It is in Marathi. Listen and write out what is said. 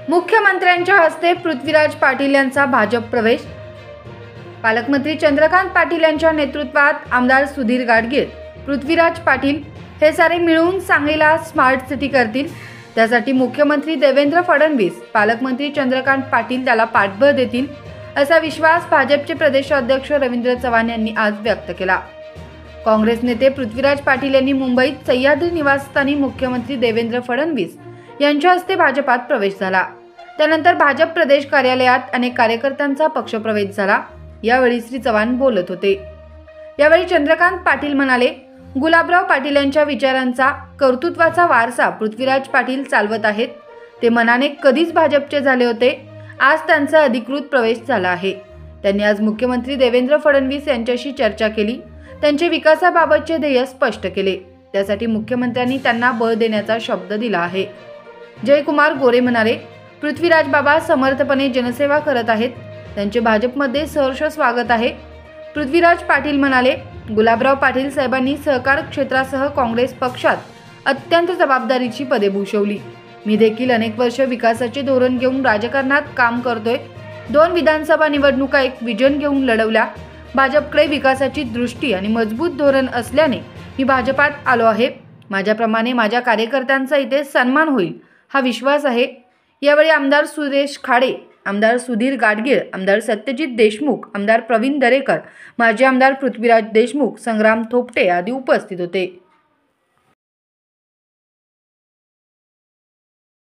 मुख्यमंत्र्यांच्या हस्ते पृथ्वीराज पाटील यांचा भाजप प्रवेश। पालकमंत्री चंद्रकांत पाटील यांच्या नेतृत्वात आमदार सुधीर गाडगीळ, पृथ्वीराज पाटील हे सारे मिळून सांगलीला स्मार्ट सिटी करतील। त्यासाठी मुख्यमंत्री देवेंद्र फडणवीस, पालकमंत्री चंद्रकांत पाटील त्याला पाठबळ देतील असा विश्वास भाजपचे प्रदेशाध्यक्ष रवींद्र चव्हाण यांनी आज व्यक्त केला। काँग्रेस नेते पृथ्वीराज पाटील यांनी मुंबईत सह्याद्री निवासस्थानी मुख्यमंत्री देवेंद्र फडणवीस यांच्या हस्ते भाजपात प्रवेश झाला। त्यानंतर भाजप प्रदेश कार्यालयात अनेक कार्यकर्त्यांचा पक्षप्रवेश झाला। यावेळी श्री चव्हाण बोलत होते। यावेळी चंद्रकांत पाटील म्हणाले, गुलाबराव पाटील यांच्या विचारांचा, कर्तृत्वाचा वारसा पृथ्वीराज पाटील चालवत आहेत। ते मनाने कधीच भाजपचे झाले होते, आज त्यांचा अधिकृत प्रवेश झाला आहे। त्यांनी आज मुख्यमंत्री देवेंद्र फडणवीस यांच्याशी चर्चा केली, त्यांचे विकासाबाबतचे ध्येय स्पष्ट केले। त्यासाठी मुख्यमंत्र्यांनी त्यांना बळ देण्याचा शब्द दिला आहे। जयकुमार गोरे म्हणाले, पृथ्वीराज बाबा समर्थपणे जनसेवा करत आहेत, त्यांचे भाजपमध्ये सहर्ष स्वागत आहे। पृथ्वीराज पाटील म्हणाले, गुलाबराव पाटील साहेबांनी सहकार क्षेत्रासह काँग्रेस पक्षात अत्यंत जबाबदारीची पदे भूषवली। मी देखील अनेक वर्ष विकासाचे धोरण घेऊन राजकारणात काम करतोय। 2 विधानसभा निवडणुका एक विजन घेऊन लढवल्या। भाजपकडे विकासाची दृष्टी आणि मजबूत धोरण असल्याने मी भाजपात आलो आहे। माझ्याप्रमाणे माझ्या कार्यकर्त्यांचा इथे सन्मान होईल हा विश्वास आहे। यावेळी आमदार सुरेश खाडे, आमदार सुधीर गाडगीळ, आमदार सत्यजित देशमुख, आमदार प्रवीण दरेकर, माजी आमदार पृथ्वीराज देशमुख, संग्राम थोपटे आदी उपस्थित होते।